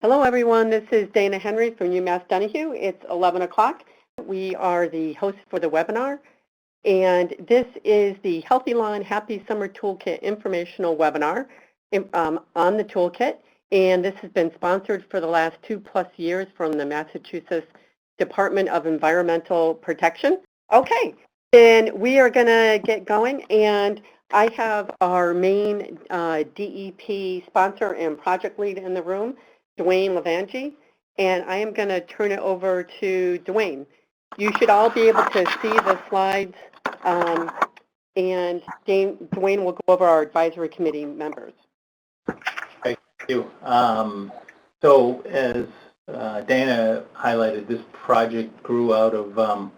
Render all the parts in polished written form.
Hello everyone, this is Dana Henry from UMass Donahue. It's 11 o'clock. We are the hosts for the webinar, and this is the Healthy Lawn Happy Summer Toolkit informational webinar on the toolkit, and this has been sponsored for the last 2+ years from the Massachusetts Department of Environmental Protection. Okay, then we are going to get going, and I have our main DEP sponsor and project lead in the room, Dwayne Levangie, and I am going to turn it over to Dwayne. You should all be able to see the slides, and Dwayne will go over our advisory committee members. Thank you. So as Dana highlighted, this project grew out of the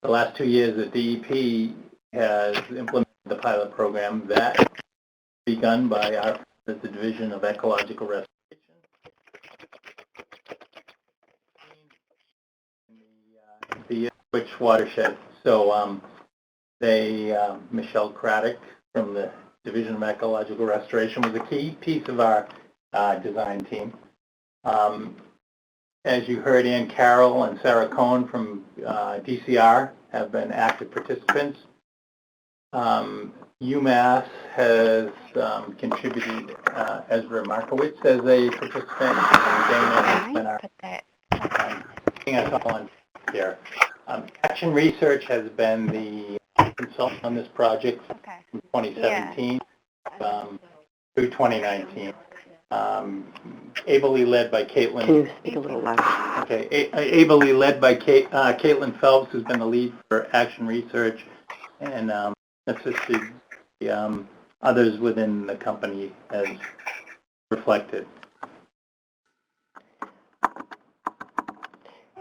last 2 years that DEP has implemented the pilot program that begun by the Division of Ecological Restoration. The Switch watershed. So Michelle Craddock from the Division of Ecological Restoration was a key piece of our design team. As you heard, Ann Carroll and Sarah Cohen from DCR have been active participants. UMass has contributed Ezra Markowitz as a participant, and Dana has been our on here. Action Research has been the consultant on this project from 2017 through 2019. Ably led by Caitlin. Can you speak a little louder? Okay, ably led by Caitlin Phelps, who's been the lead for Action Research, and assisted the others within the company as reflected.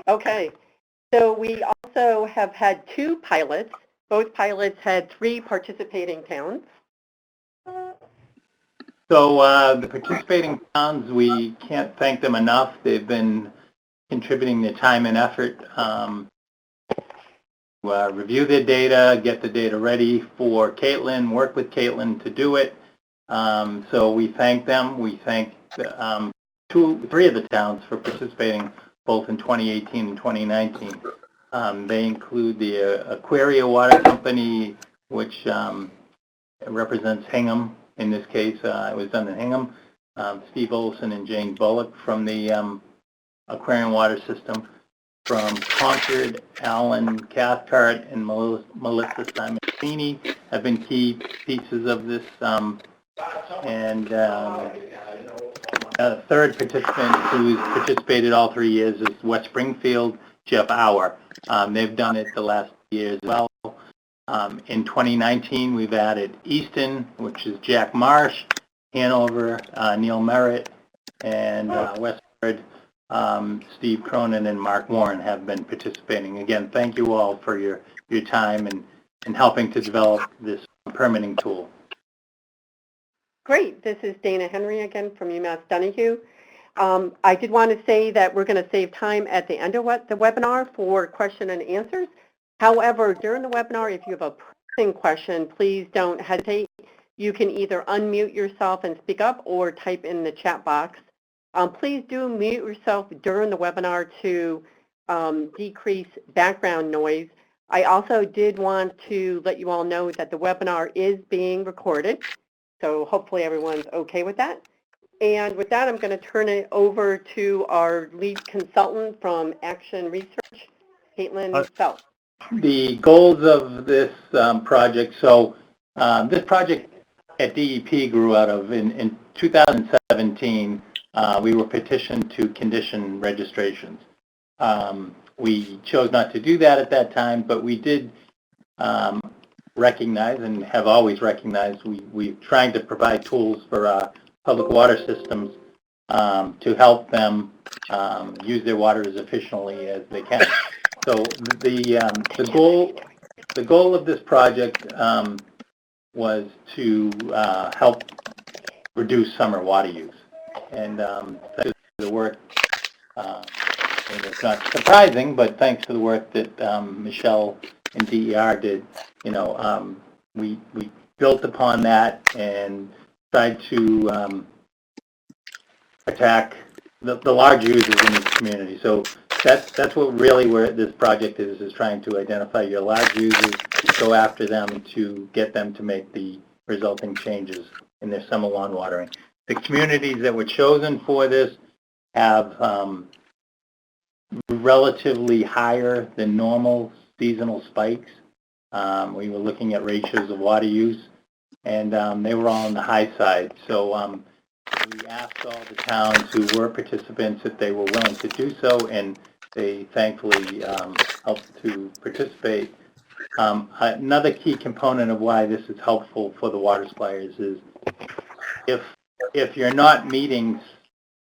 Okay. So we also have had 2 pilots. Both pilots had 3 participating towns. So the participating towns, we can't thank them enough. They've been contributing their time and effort to review their data, get the data ready for Caitlin, work with Caitlin to do it. So we thank them. We thank 3 of the towns for participating both in 2018 and 2019. They include the Aquaria Water Company, which represents Hingham. In this case, it was done in Hingham. Steve Olson and Jane Bullock from the Aquarian Water System. From Concord, Alan Cathcart and Melissa Simoncini have been key pieces of this. And a third participant who's participated all 3 years is West Springfield, Jeff Auer. They've done it the last years as well. In 2019, we've added Easton, which is Jack Marsh, Hanover, Neil Merritt, and Westford, Steve Cronin and Mark Warren have been participating. Again, thank you all for your time and helping to develop this permitting tool. Great. This is Dana Henry again from UMass Donahue. I did want to say that we're going to save time at the end of the webinar for question and answers. However, during the webinar, if you have a pressing question, please don't hesitate. You can either unmute yourself and speak up or type in the chat box. Please do mute yourself during the webinar to decrease background noise. I also did want to let you all know that the webinar is being recorded, so hopefully everyone's okay with that. And with that, I'm going to turn it over to our lead consultant from Action Research, Caitlin Phelps. The goals of this project, so this project at DEP grew out of, in 2017, we were petitioned to condition registrations. We chose not to do that at that time, but we did recognize and have always recognized we're trying to provide tools for public water systems to help them use their water as efficiently as they can. So the goal of this project was to help reduce summer water use, and thanks to the work, and it's not surprising, but thanks to the work that Michelle and DER did, we built upon that and tried to attack the large users in the community. So that's what really where this project is trying to identify your large users, go after them to get them to make the resulting changes in their summer lawn watering. The communities that were chosen for this have relatively higher than normal seasonal spikes. We were looking at ratios of water use, and they were all on the high side. So we asked all the towns who were participants if they were willing to do so, and they thankfully helped to participate. Another key component of why this is helpful for the water suppliers is if you're not meeting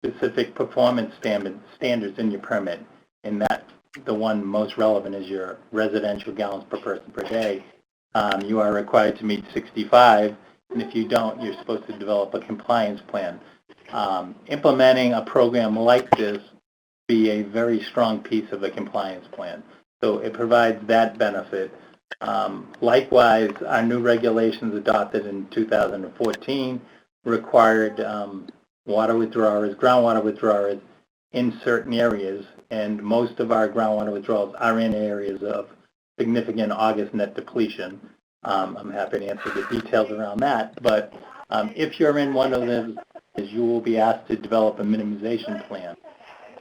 specific performance standards in your permit, and that the one most relevant is your residential gallons per person per day, you are required to meet 65, and if you don't, you're supposed to develop a compliance plan. Implementing a program like this be a very strong piece of a compliance plan. So it provides that benefit. Likewise, our new regulations adopted in 2014 required water withdrawers, groundwater withdrawers in certain areas, and most of our groundwater withdrawals are in areas of significant August net depletion. I'm happy to answer the details around that, but if you're in one of those, you will be asked to develop a minimization plan.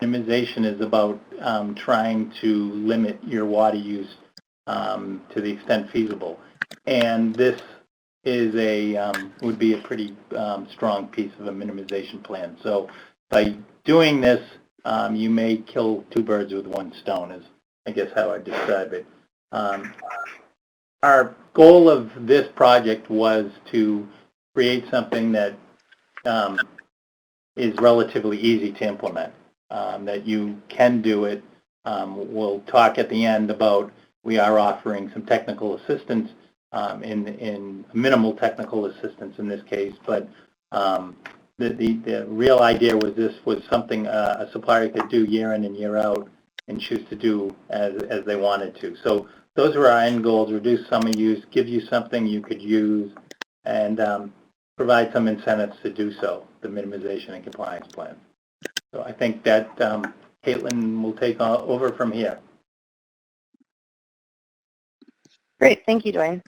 Minimization is about trying to limit your water use to the extent feasible, and this is would be a pretty strong piece of a minimization plan. So by doing this, you may kill two birds with one stone, is I guess how I describe it. Our goal of this project was to create something that is relatively easy to implement, that you can do it. We'll talk at the end about we are offering some technical assistance, in minimal technical assistance in this case, but the real idea was this was something a supplier could do year in and year out and choose to do as they wanted to. So those were our end goals: reduce summer use, give you something you could use, and provide some incentives to do so, the minimization and compliance plan. So I think that Caitlin will take over from here. Great, thank you, Dwayne.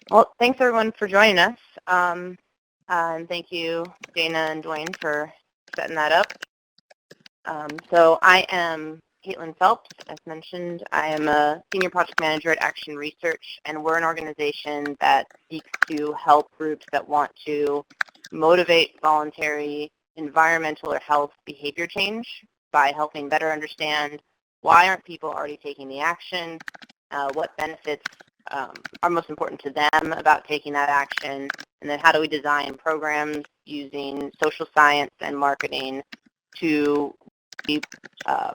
Well, thanks everyone for joining us, and thank you, Dana and Dwayne, for setting that up. So I am Caitlin Phelps. As mentioned, I am a Senior Project Manager at Action Research, and we're an organization that seeks to help groups that want to motivate voluntary environmental or health behavior change by helping better understand why aren't people already taking the action, what benefits are most important to them about taking that action, and then how do we design programs using social science and marketing to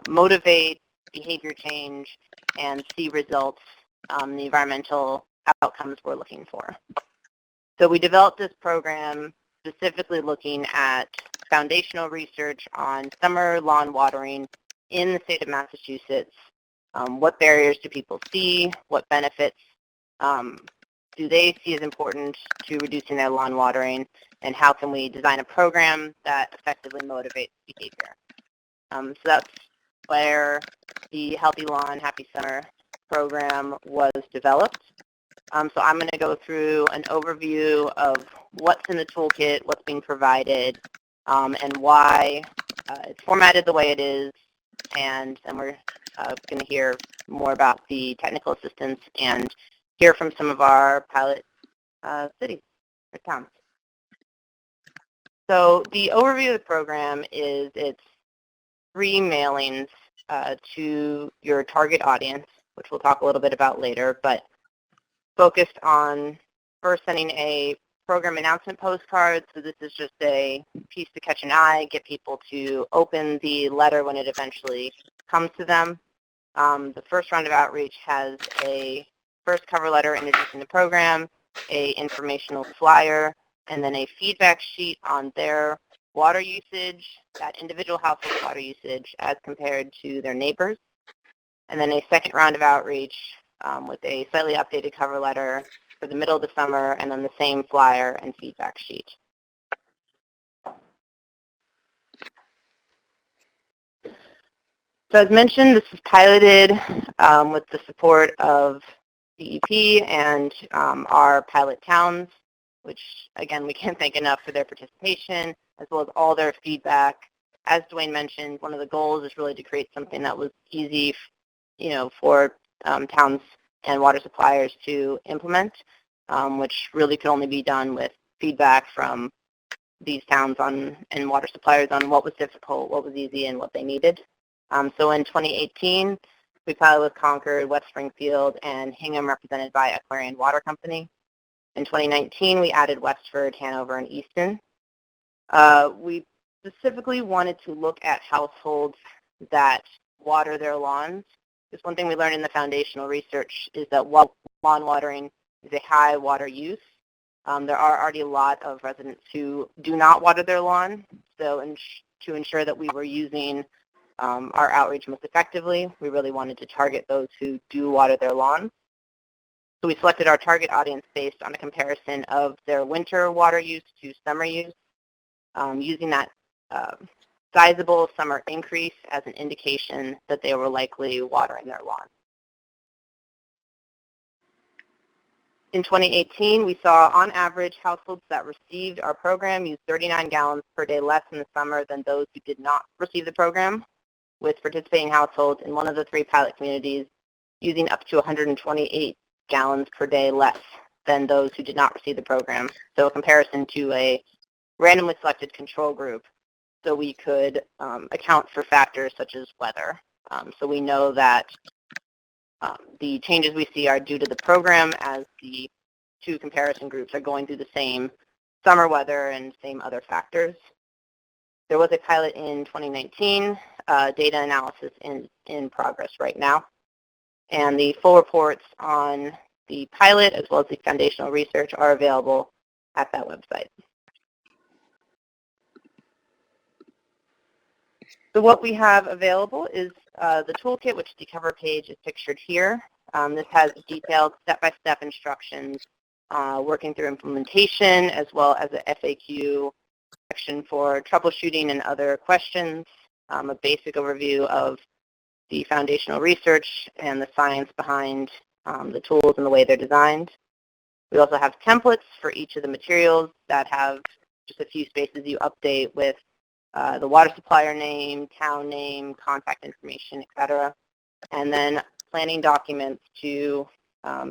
motivate behavior change and see results, the environmental outcomes we're looking for. So we developed this program specifically looking at foundational research on summer lawn watering in the state of Massachusetts. What barriers do people see? What benefits do they see as important to reducing their lawn watering? And how can we design a program that effectively motivates behavior? So that's where the Healthy Lawn, Happy Summer program was developed. So I'm going to go through an overview of what's in the toolkit, what's being provided, and why it's formatted the way it is, and then we're going to hear more about the technical assistance and hear from some of our pilot cities or towns. So the overview of the program is it's 3 mailings to your target audience, which we'll talk a little bit about later, but focused on first sending a program announcement postcard. So this is just a piece to catch an eye, get people to open the letter when it eventually comes to them. The first round of outreach has a first cover letter introducing the program, a informational flyer, and then a feedback sheet on their water usage, that individual household water usage as compared to their neighbors. And then a second round of outreach with a slightly updated cover letter for the middle of the summer, and then the same flyer and feedback sheet. So as mentioned, this is piloted with the support of DEP and our pilot towns, which, again, we can't thank enough for their participation, as well as all their feedback. As Dwayne mentioned, one of the goals is really to create something that was easy, for towns and water suppliers to implement, which really could only be done with feedback from these towns and water suppliers on what was difficult, what was easy, and what they needed. So in 2018, we piloted with Concord, West Springfield, and Hingham, represented by Aquarian Water Company. In 2019, we added Westford, Hanover, and Easton. We specifically wanted to look at households that water their lawns. Just one thing we learned in the foundational research is that lawn watering is a high water use. There are already a lot of residents who do not water their lawn, so to ensure that we were using our outreach most effectively, we really wanted to target those who do water their lawns. So we selected our target audience based on a comparison of their winter water use to summer use, using that sizable summer increase as an indication that they were likely watering their lawn. In 2018, we saw, on average, households that received our program use 39 gallons per day less in the summer than those who did not receive the program, with participating households in one of the 3 pilot communities using up to 128 gallons per day less than those who did not receive the program. So a comparison to a randomly selected control group, so we could account for factors such as weather. So we know that the changes we see are due to the program, as the 2 comparison groups are going through the same summer weather and same other factors. There was a pilot in 2019, data analysis in progress right now. And the full reports on the pilot as well as the foundational research are available at that website. So what we have available is the toolkit, which the cover page is pictured here. This has detailed step-by-step instructions working through implementation, as well as a FAQ section for troubleshooting and other questions, a basic overview of the foundational research and the science behind the tools and the way they're designed. We also have templates for each of the materials that have just a few spaces you update with the water supplier name, town name, contact information, etc. And then planning documents to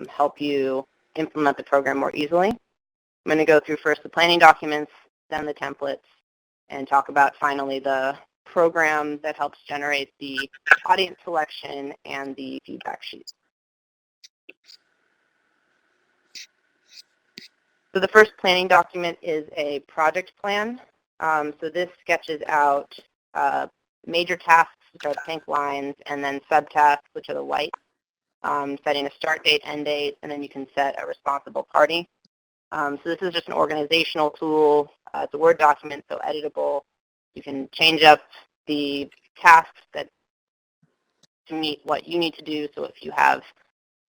help you implement the program more easily. I'm going to go through first the planning documents, then the templates, and talk about finally the program that helps generate the audience selection and the feedback sheet. So the first planning document is a project plan. So this sketches out major tasks, which are the pink lines, and then subtasks, which are the white, setting a start date, end date, and then you can set a responsible party. So this is just an organizational tool. It's a Word document, so editable. You can change up the tasks that to meet what you need to do. So if you have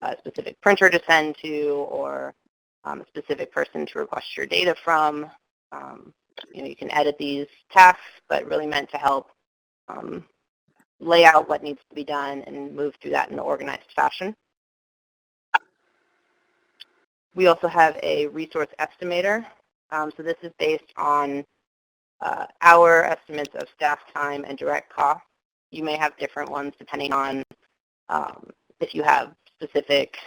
a specific printer to send to, or a specific person to request your data from, you can edit these tasks, but really meant to help lay out what needs to be done and move through that in an organized fashion. We also have a resource estimator. So this is based on our estimates of staff time and direct costs. You may have different ones depending on if you have specific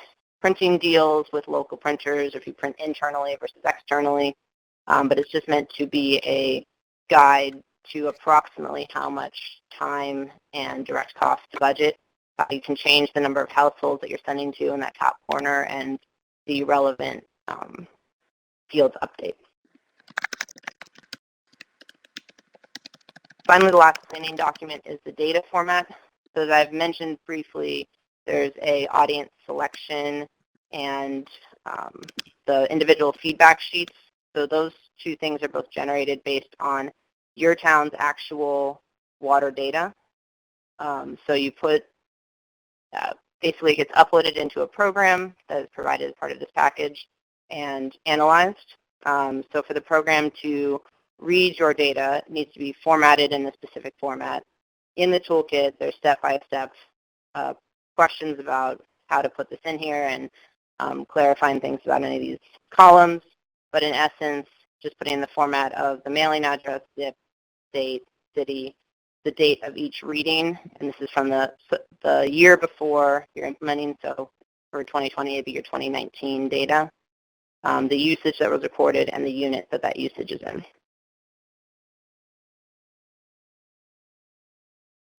printing deals with local printers, or if you print internally versus externally. But it's just meant to be a guide to approximately how much time and direct cost to budget. You can change the number of households that you're sending to in that top corner and the relevant fields update. Finally, the last planning document is the data format. So as I've mentioned briefly, there's a audience selection and the individual feedback sheets. So those 2 things are both generated based on your town's actual water data. So you put, basically it gets uploaded into a program that is provided as part of this package and analyzed. So for the program to read your data, it needs to be formatted in a specific format. in the toolkit, there's step-by-step questions about how to put this in here and clarifying things about any of these columns. But in essence, just putting in the format of the mailing address, zip, state, city, the date of each reading, and this is from the year before you're implementing, so for 2020, it'd be your 2019 data, the usage that was recorded, and the unit that that usage is in.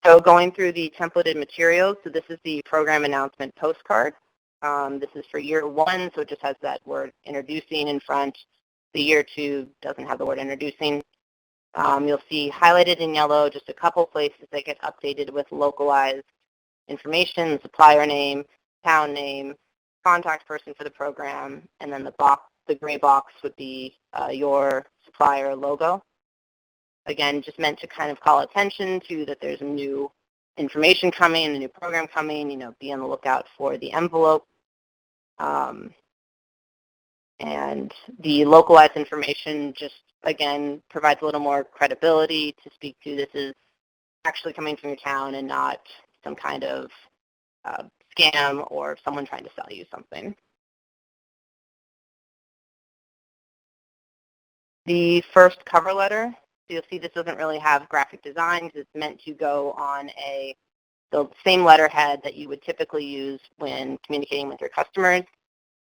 So going through the templated materials, so this is the program announcement postcard. This is for year 1, so it just has that word introducing in front. The year 2 doesn't have the word introducing. You'll see highlighted in yellow just a couple places that get updated with localized information, supplier name, town name, contact person for the program, and then the gray box would be your supplier logo. Again, just meant to kind of call attention to that there's new information coming, a new program coming, be on the lookout for the envelope. And the localized information just, again, provides a little more credibility to speak to this is actually coming from your town and not some kind of scam or someone trying to sell you something. The first cover letter, so you'll see this doesn't really have graphic design because it's meant to go on the same letterhead that you would typically use when communicating with your customers.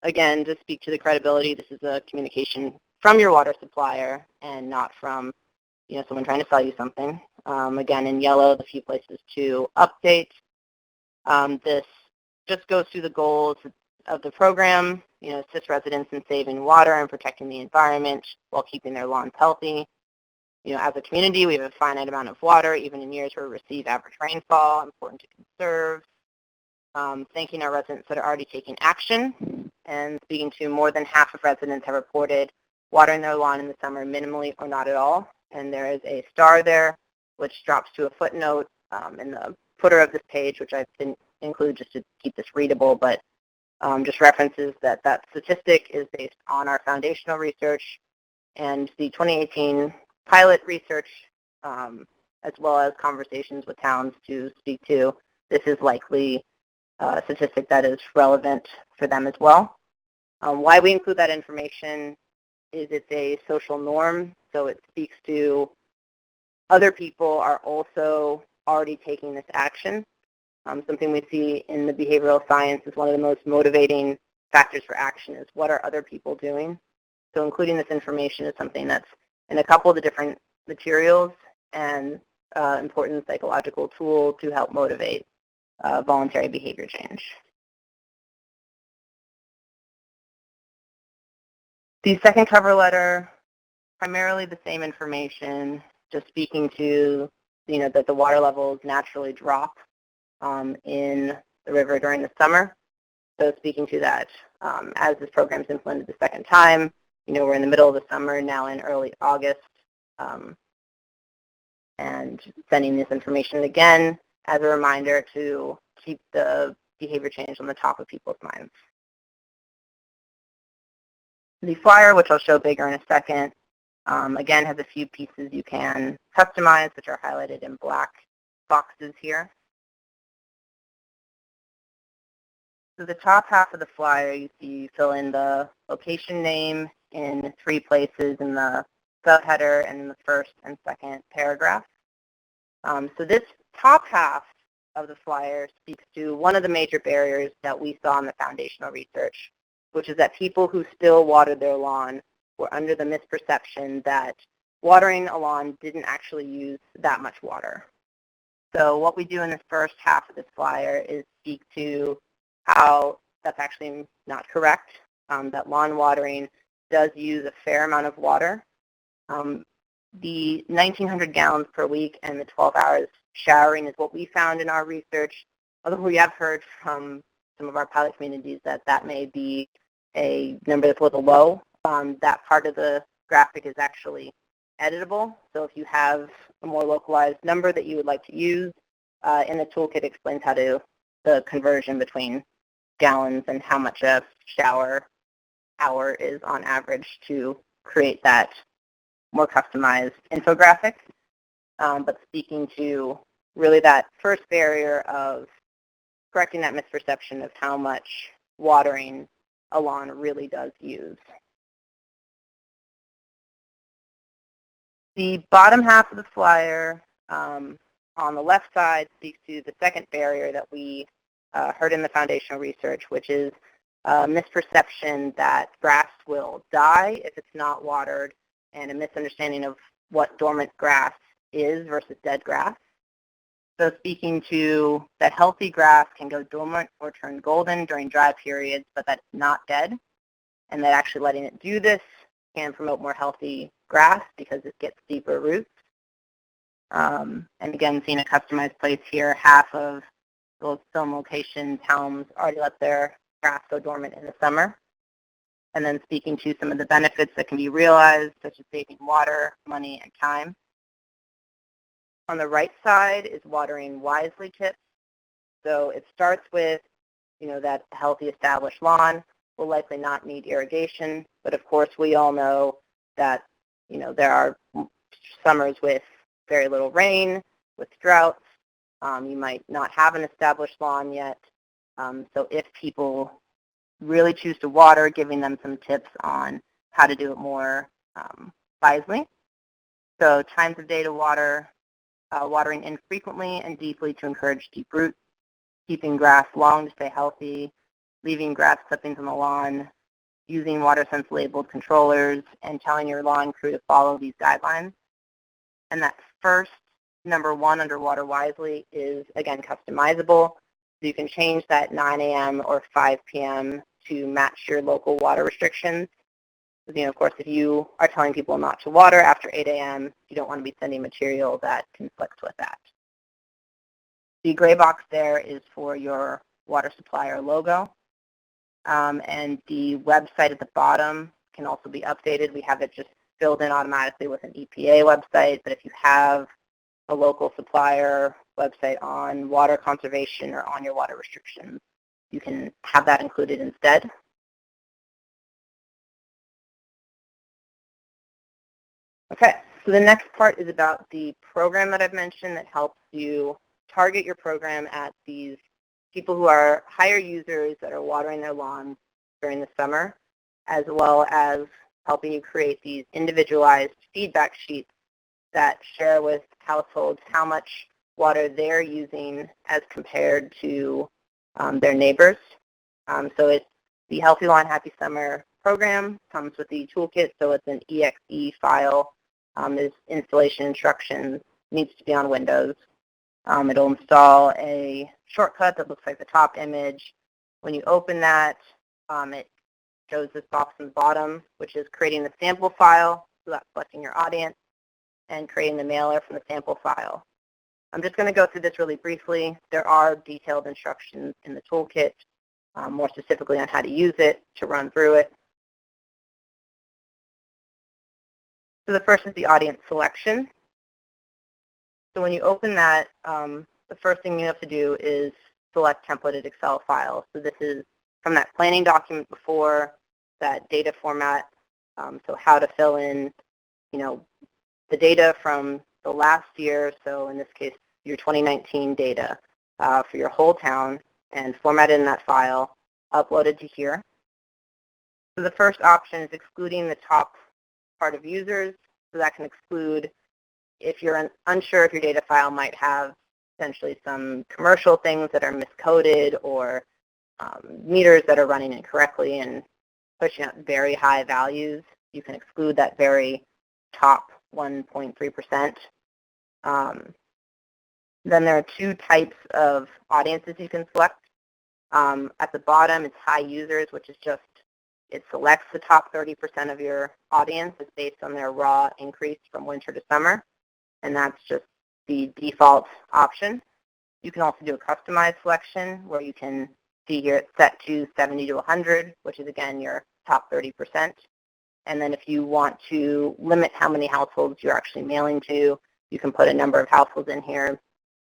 Again, to speak to the credibility, this is a communication from your water supplier and not from someone trying to sell you something. Again, in yellow, the few places to update. This just goes through the goals of the program, assist residents in saving water and protecting the environment while keeping their lawns healthy. As a community, we have a finite amount of water, even in years where we receive average rainfall, important to conserve. Thanking our residents that are already taking action, and speaking to more than half of residents have reported watering their lawn in the summer minimally or not at all. And there is a star there, which drops to a footnote in the footer of this page, which I didn't include just to keep this readable, but just references that statistic is based on our foundational research and the 2018 pilot research, as well as conversations with towns to speak to. This is likely a statistic that is relevant for them as well. Why we include that information is it's a social norm, so it speaks to other people are also already taking this action. Something we see in the behavioral science is one of the most motivating factors for action is what are other people doing. So including this information is something that's in a couple of the different materials and important psychological tool to help motivate voluntary behavior change. The second cover letter, primarily the same information, just speaking to that the water levels naturally drop in the river during the summer. So speaking to that, as this program is implemented the second time, we're in the middle of the summer now in early August, and sending this information again as a reminder to keep the behavior change on the top of people's minds. The flyer, which I'll show bigger in a second, again has a few pieces you can customize, which are highlighted in black boxes here. So the top half of the flyer, you see you fill in the location name in 3 places in the subheader and in the first and second paragraph. So this top half of the flyer speaks to one of the major barriers that we saw in the foundational research, which is that people who still watered their lawn were under the misperception that watering a lawn didn't actually use that much water. So what we do in this first half of this flyer is speak to how that's actually not correct, that lawn watering does use a fair amount of water. The 1,900 gallons per week and the 12 hours showering is what we found in our research, although we have heard from some of our pilot communities that that may be a number that's a little low. That part of the graphic is actually editable, so if you have a more localized number that you would like to use, in the toolkit explains how to the conversion between gallons and how much a shower hour is on average to create that more customized infographic. But speaking to really that first barrier of correcting that misperception of how much watering a lawn really does use. The bottom half of the flyer on the left side speaks to the second barrier that we heard in the foundational research, which is misperception that grass will die if it's not watered, and a misunderstanding of what dormant grass is versus dead grass. So speaking to that healthy grass can go dormant or turn golden during dry periods, but that's not dead, and that actually letting it do this can promote more healthy grass because it gets deeper roots. And again, seeing a customized place here, half of those film locations, homes already let their grass go dormant in the summer. And then speaking to some of the benefits that can be realized, such as saving water, money, and time. On the right side is watering wisely tips. So it starts with, that healthy established lawn will likely not need irrigation, but of course we all know that, there are summers with very little rain, with droughts. You might not have an established lawn yet. So if people really choose to water, giving them some tips on how to do it more wisely. So times of day to water, watering infrequently and deeply to encourage deep roots, keeping grass long to stay healthy, leaving grass clippings on the lawn, using water sense labeled controllers, and telling your lawn crew to follow these guidelines. And that first, number one under Water Wisely is, again, customizable. So you can change that 9 a.m. or 5 p.m. to match your local water restrictions. Of course, if you are telling people not to water after 8 a.m., you don't want to be sending material that conflicts with that. The gray box there is for your water supplier logo. And the website at the bottom can also be updated. We have it just filled in automatically with an EPA website, but if you have a local supplier website on water conservation or on your water restrictions, you can have that included instead. Okay, so the next part is about the program that I've mentioned that helps you target your program at these people who are higher users that are watering their lawns during the summer, as well as helping you create these individualized feedback sheets that share with households how much water they're using as compared to their neighbors. So it's the Healthy Lawn, Happy Summer program, comes with the toolkit, so it's an exe file. There's installation instructions, needs to be on Windows. It'll install a shortcut that looks like the top image. When you open that, it shows this box on the bottom, which is creating the sample file, so that's selecting your audience, and creating the mailer from the sample file. I'm just going to go through this really briefly. There are detailed instructions in the toolkit, more specifically on how to use it, to run through it. So the first is the audience selection. So when you open that, the first thing you have to do is select templated Excel files. So this is from that planning document before, that data format, so how to fill in, the data from the last year, so in this case, your 2019 data for your whole town, and format it in that file, uploaded to here. So the first option is excluding the top part of users, so that can exclude if you're unsure if your data file might have essentially some commercial things that are miscoded or meters that are running incorrectly and pushing out very high values. You can exclude that very top 1.3%. Then there are two types of audiences you can select. At the bottom, it's high users, which is just, it selects the top 30% of your audience. It's based on their raw increase from winter to summer, and that's just the default option. You can also do a customized selection where you can see here it's set to 70 to 100, which is, again, your top 30%. And then if you want to limit how many households you're actually mailing to, you can put a number of households in here,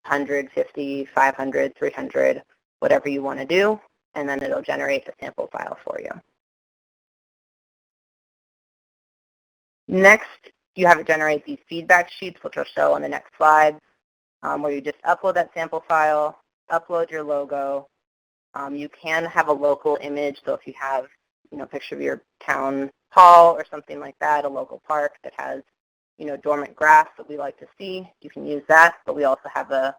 100, 50, 500, 300, whatever you want to do, and then it'll generate a sample file for you. Next, you have it generate these feedback sheets, which I'll show on the next slide. where you just upload that sample file, upload your logo. You can have a local image, so if you have, a picture of your town hall or something like that, a local park that has, dormant grass that we like to see, you can use that, but we also have a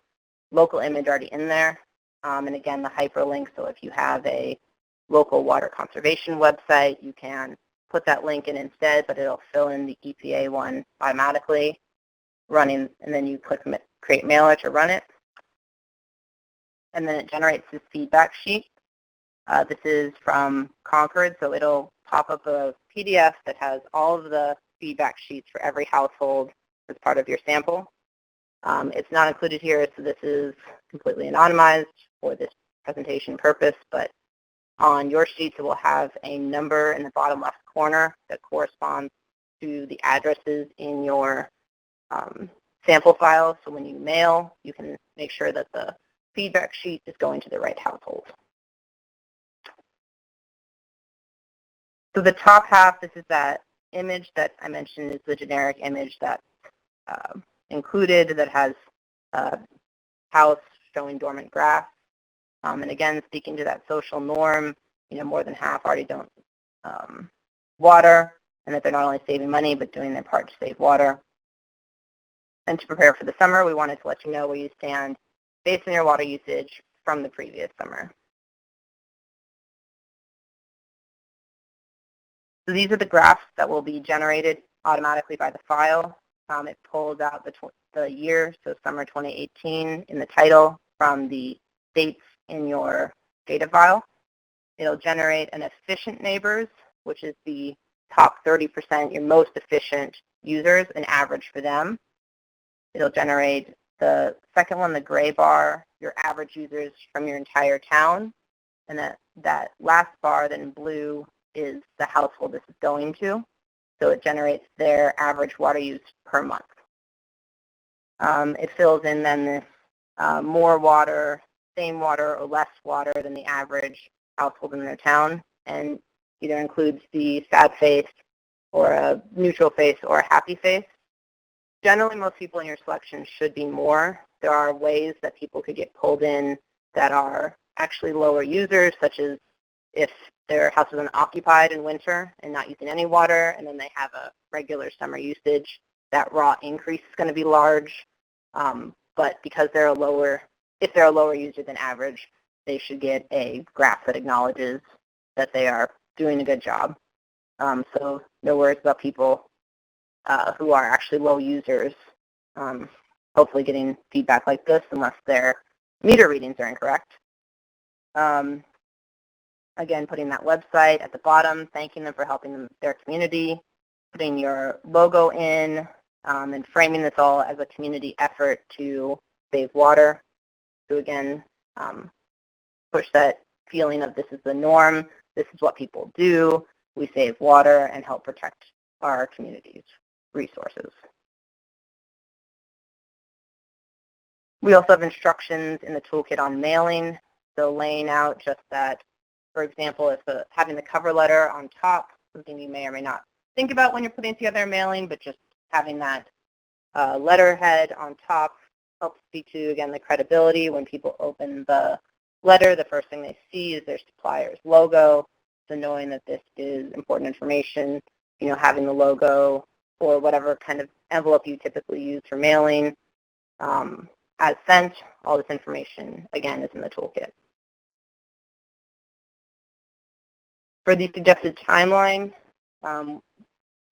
local image already in there. And again, the hyperlink, so if you have a local water conservation website, you can put that link in instead, but it'll fill in the EPA one automatically, running, and then you click Create Mailer to run it. And then it generates this feedback sheet. This is from Concord, so it'll pop up a PDF that has all of the feedback sheets for every household as part of your sample. It's not included here, so this is completely anonymized for this presentation purpose, but on your sheets it will have a number in the bottom left corner that corresponds to the addresses in your sample file. So when you mail, you can make sure that the feedback sheet is going to the right household. So the top half, this is that image that I mentioned is the generic image that's included that has a house showing dormant grass. And again, speaking to that social norm, more than half already don't water, and that they're not only saving money, but doing their part to save water. And to prepare for the summer, we wanted to let you know where you stand based on your water usage from the previous summer. So these are the graphs that will be generated automatically by the file. It pulls out the year, so summer 2018 in the title from the dates in your data file. It'll generate an efficient neighbors, which is the top 30%, your most efficient users, an average for them. It'll generate the second one, the gray bar, your average users from your entire town. And that last bar, then in blue, is the household this is going to. So it generates their average water use per month. It fills in then this more water, same water, or less water than the average household in their town, and either includes the sad face or a neutral face or a happy face. Generally, most people in your selection should be more. There are ways that people could get pulled in that are actually lower users, such as if their house is unoccupied in winter and not using any water, and then they have a regular summer usage, that raw increase is going to be large. But because they're a lower, if they're a lower user than average, they should get a graph that acknowledges that they are doing a good job. So no worries about people who are actually low users, hopefully getting feedback like this unless their meter readings are incorrect. Again, putting that website at the bottom, thanking them for helping their community, putting your logo in, and framing this all as a community effort to save water. So again, push that feeling of this is the norm, this is what people do, we save water and help protect our community's resources. We also have instructions in the toolkit on mailing, so laying out just that, for example, if having the cover letter on top, something you may or may not think about when you're putting together a mailing, but just having that letterhead on top helps speak to, again, the credibility. When people open the letter, the first thing they see is their supplier's logo, so knowing that this is important information, having the logo or whatever kind of envelope you typically use for mailing as sent, all this information, again, is in the toolkit. For the suggested timeline,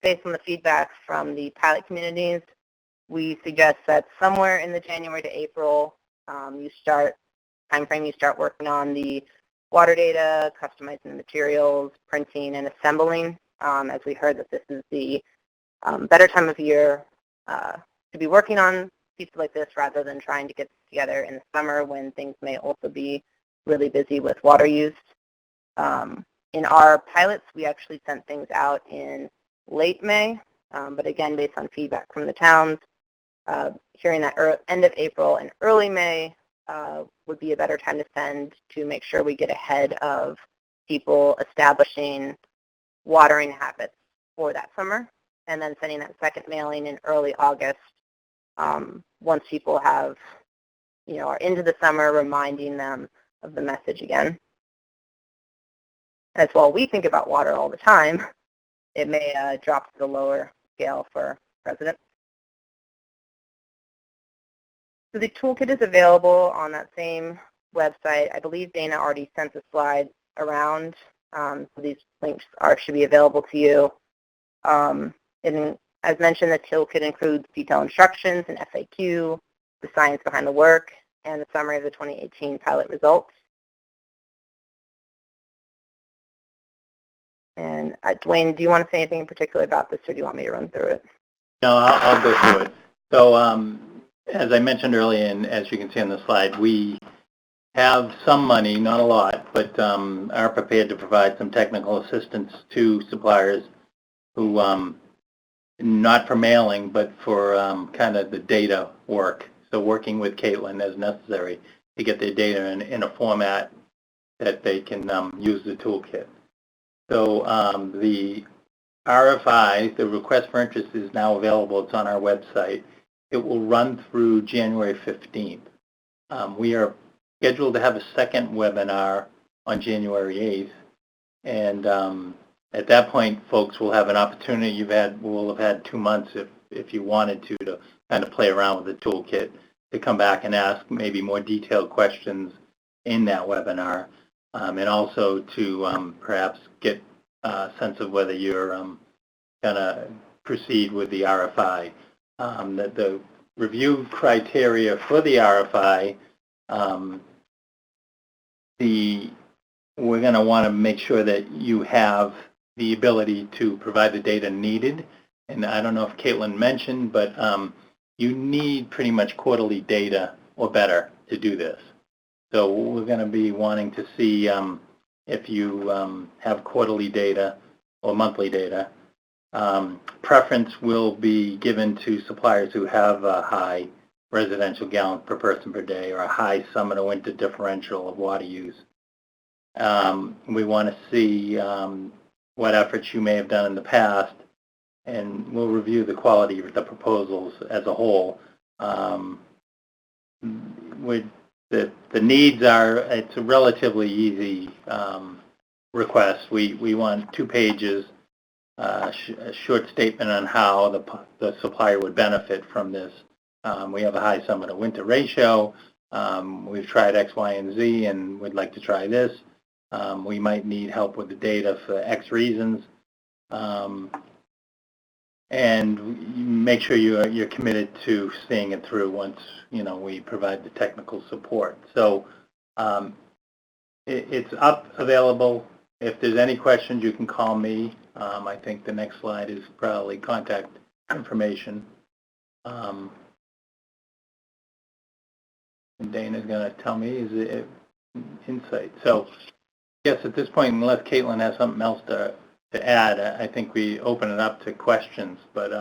based on the feedback from the pilot communities, we suggest that somewhere in the January to April timeframe you start working on the water data, customizing the materials, printing, and assembling, as we heard that this is the better time of year to be working on pieces like this rather than trying to get together in the summer when things may also be really busy with water use. In our pilots, we actually sent things out in late May, but again, based on feedback from the towns, hearing that end of April and early May would be a better time to send to make sure we get ahead of people establishing watering habits for that summer, and then sending that second mailing in early August once people have are into the summer, reminding them of the message again. As while we think about water all the time, it may drop to the lower scale for residents. So the toolkit is available on that same website. I believe Dana already sent the slide around, so these links should be available to you. And as mentioned, the toolkit includes detailed instructions and FAQ, the science behind the work, and the summary of the 2018 pilot results. And Dwayne, do you want to say anything in particular about this, or do you want me to run through it? No, I'll go through it. So as I mentioned earlier, and as you can see on the slide, we have some money, not a lot, but are prepared to provide some technical assistance to suppliers who, not for mailing, but for kind of the data work. So working with Caitlin as necessary to get their data in a format that they can use the toolkit. So the RFI, the request for interest, is now available. It's on our website. It will run through January 15th. We are scheduled to have a second webinar on January 8th. And at that point, folks will have an opportunity. We'll have had 2 months if you wanted to kind of play around with the toolkit, to come back and ask maybe more detailed questions in that webinar. And also to perhaps get a sense of whether you're going to proceed with the RFI. The review criteria for the RFI, we're going to want to make sure that you have the ability to provide the data needed. And I don't know if Caitlin mentioned, but you need pretty much quarterly data or better to do this. So we're going to be wanting to see if you have quarterly data or monthly data. Preference will be given to suppliers who have a high residential gallons per person per day or a high summer to winter differential of water use. We want to see what efforts you may have done in the past, and we'll review the quality of the proposals as a whole. The needs are, it's a relatively easy request. We want 2 pages, a short statement on how the supplier would benefit from this. We have a high summer to winter ratio. We've tried X, Y, and Z, and we'd like to try this. We might need help with the data for X reasons. And make sure you're committed to seeing it through once we provide the technical support. So it's available. If there's any questions, you can call me. I think the next slide is probably contact information. And Dana's going to tell me is it insight. So I guess at this point, unless Caitlin has something else to add, I think we open it up to questions. But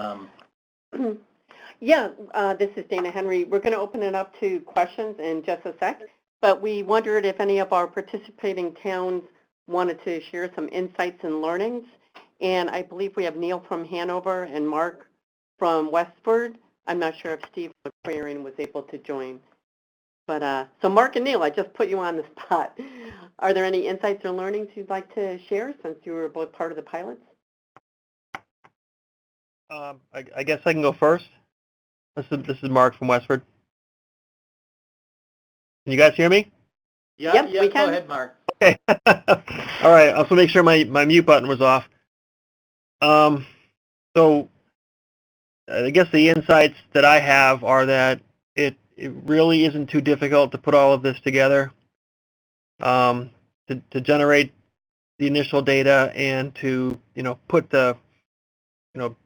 yeah, this is Dana Henry. We're going to open it up to questions in just a sec. But we wondered if any of our participating towns wanted to share some insights and learnings. And I believe we have Neil from Hanover and Mark from Westford. I'm not sure if Steve McQuarrie was able to join. But so Mark and Neil, I just put you on the spot. Are there any insights or learnings you'd like to share since you were both part of the pilots? I guess I can go first. This is Mark from Westford. Can you guys hear me? Yep, we can. Go ahead, Mark. Okay. All right. I'll also make sure my mute button was off. So I guess the insights that I have are that it really isn't too difficult to put all of this together, to generate the initial data and to put the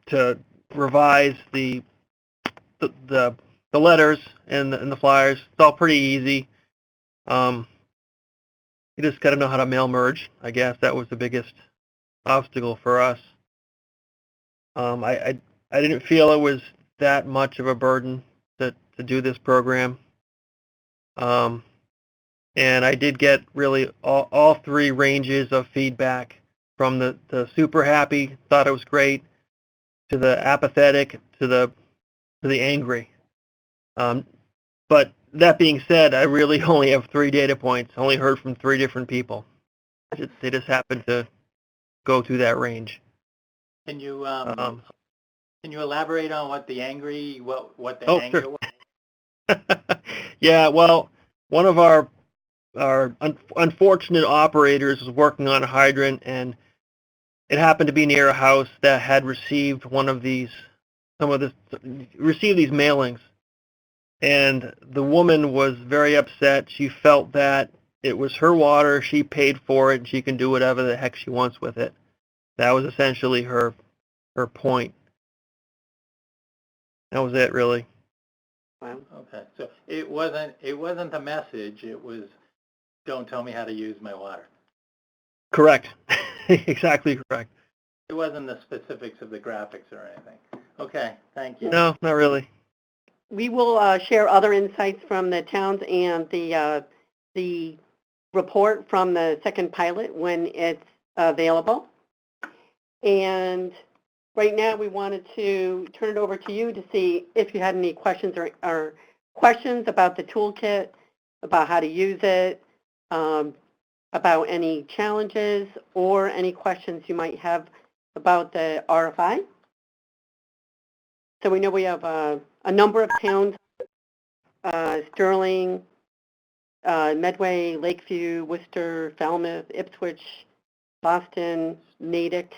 to revise the letters and the flyers. It's all pretty easy. You just got to know how to mail merge. I guess that was the biggest obstacle for us. I didn't feel it was that much of a burden to do this program. And I did get really all 3 ranges of feedback, from the super happy, thought it was great, to the apathetic, to the angry. But that being said, I really only have 3 data points. I only heard from 3 different people. They just happened to go through that range. Can you elaborate on what the Oh, anger sure. was? Yeah, well, one of our unfortunate operators was working on a hydrant, and it happened to be near a house that had received received these mailings. And the woman was very upset. She felt that it was her water, she paid for it, and she can do whatever the heck she wants with it. That was essentially her point. That was it, really. Wow. Okay, so it wasn't the message. It was, don't tell me how to use my water. Correct. Exactly correct. It wasn't the specifics of the graphics or anything. Okay, thank you. No, not really. We will share other insights from the towns and the report from the second pilot when it's available. And right now we wanted to turn it over to you to see if you had any questions or questions about the toolkit, about how to use it, about any challenges, or any questions you might have about the RFI. So we know we have a number of towns, Sterling, Medway, Lakeview, Worcester, Falmouth, Ipswich, Boston, Natick.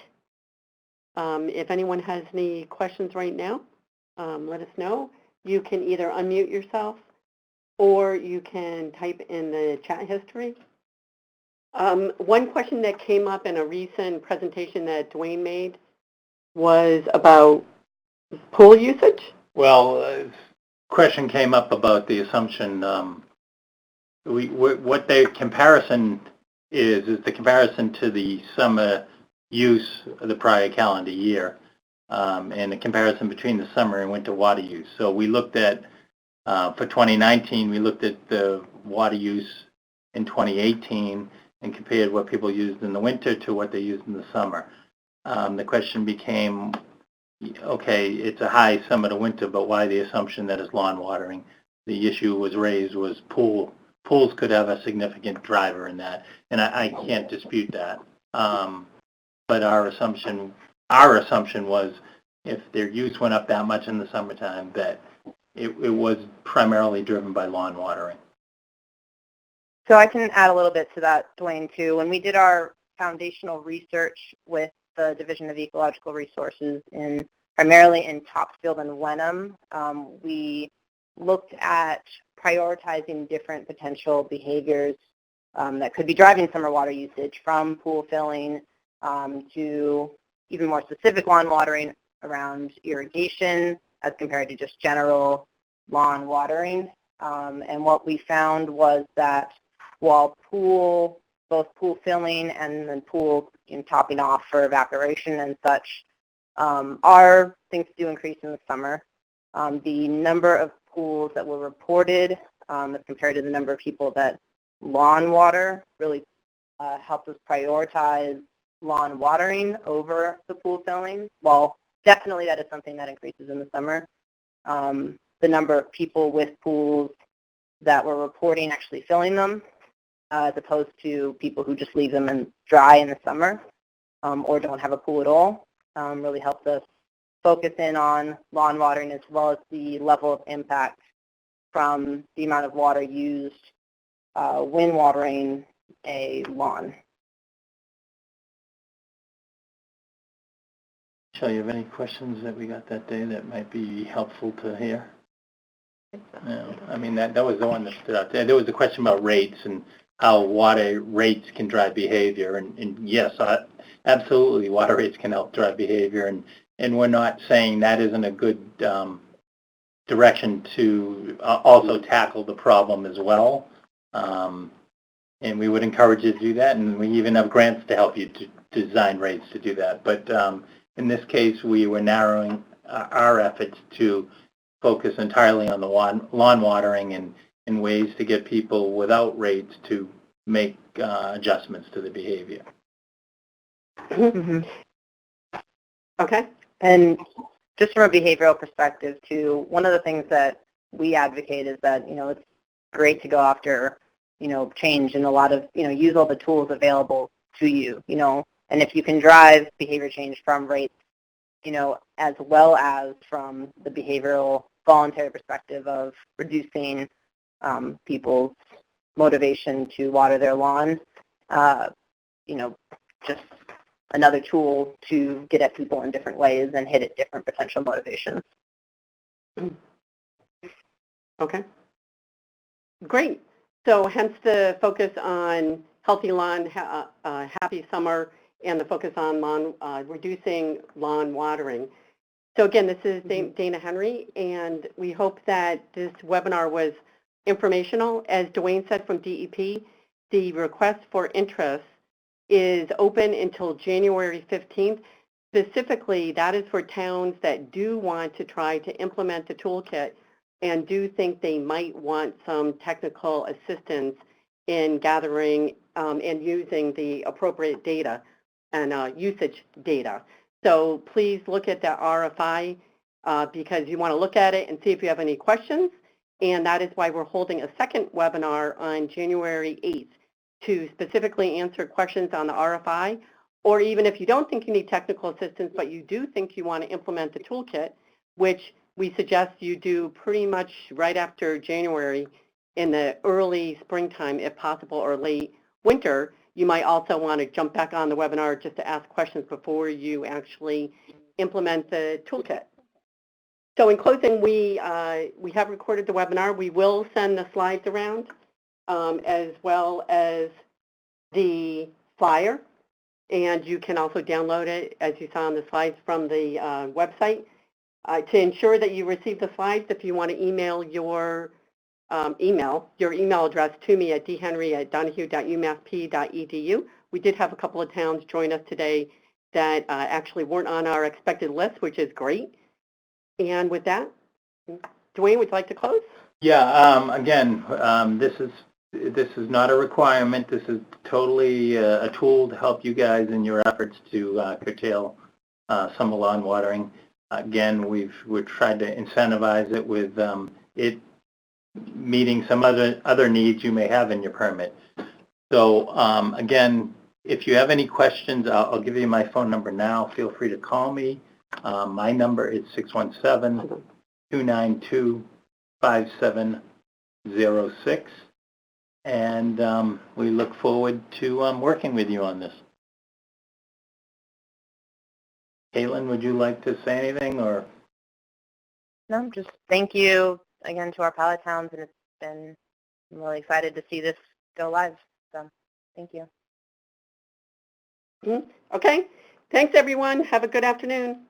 If anyone has any questions right now, let us know. You can either unmute yourself or you can type in the chat history. One question that came up in a recent presentation that Dwayne made was about pool usage. Well, question came up about the assumption. What the comparison is the comparison to the summer use of the prior calendar year, and the comparison between the summer and winter water use. So we looked at, for 2019, we looked at the water use in 2018 and compared what people used in the winter to what they used in the summer. The question became, okay, it's a high summer to winter, but why the assumption that it's lawn watering? The issue was raised was pools could have a significant driver in that, and I can't dispute that. But our assumption was if their use went up that much in the summertime, that it was primarily driven by lawn watering. So I can add a little bit to that, Dwayne, too. When we did our foundational research with the Division of Ecological Resources primarily in Topsfield and Wenham, we looked at prioritizing different potential behaviors that could be driving summer water usage, from pool filling to even more specific lawn watering around irrigation as compared to just general lawn watering. And what we found was that while both pool filling and then pool topping off for evaporation and such are things to do increase in the summer, the number of pools that were reported as compared to the number of people that lawn water really helped us prioritize lawn watering over the pool filling. Well, definitely that is something that increases in the summer. The number of people with pools that were reporting actually filling them as opposed to people who just leave them in dry in the summer or don't have a pool at all really helped us focus in on lawn watering as well as the level of impact from the amount of water used when watering a lawn. Michelle, you have any questions that we got that day that might be helpful to hear? No, I mean, that was the one that stood out there. There was a question about rates and how water rates can drive behavior. And yes, absolutely, water rates can help drive behavior. And we're not saying that isn't a good direction to also tackle the problem as well. And we would encourage you to do that. And we even have grants to help you to design rates to do that. But in this case, we were narrowing our efforts to focus entirely on the lawn watering and ways to get people without rates to make adjustments to the behavior. Mm-hmm. Okay. And just from a behavioral perspective, too, one of the things that we advocate is that, it's great to go after, change and a lot of, use all the tools available to you, and if you can drive behavior change from rates, as well as from the behavioral voluntary perspective of reducing people's motivation to water their lawn, just another tool to get at people in different ways and hit at different potential motivations. Okay. Great. So hence the focus on healthy lawn, happy summer, and the focus on reducing lawn watering. So again, this is Dana Henry, and we hope that this webinar was informational. As Dwayne said from DEP, the request for interest is open until January 15th. Specifically, that is for towns that do want to try to implement the toolkit and do think they might want some technical assistance in gathering and using the appropriate data and usage data. So please look at the RFI because you want to look at it and see if you have any questions. And that is why we're holding a second webinar on January 8th to specifically answer questions on the RFI, or even if you don't think you need technical assistance, but you do think you want to implement the toolkit, which we suggest you do pretty much right after January in the early springtime, if possible, or late winter. You might also want to jump back on the webinar just to ask questions before you actually implement the toolkit. So in closing, we have recorded the webinar. We will send the slides around as well as the flyer, and you can also download it, as you saw on the slides, from the website. To ensure that you receive the slides, if you want to email your email address to me at dhenry@donahue.umassp.edu. We did have a couple of towns join us today that actually weren't on our expected list, which is great. And with that, Dwayne, would you like to close? Yeah, again, this is not a requirement. This is totally a tool to help you guys in your efforts to curtail summer lawn watering. Again, we've tried to incentivize it with it meeting some other needs you may have in your permit. So again, if you have any questions, I'll give you my phone number now. Feel free to call me. My number is 617-292-5706, and we look forward to working with you on this. Caitlin, would you like to say anything, or? No, just thank you again to our pilot towns, and I'm really excited to see this go live. So thank you. Okay. Thanks, everyone. Have a good afternoon.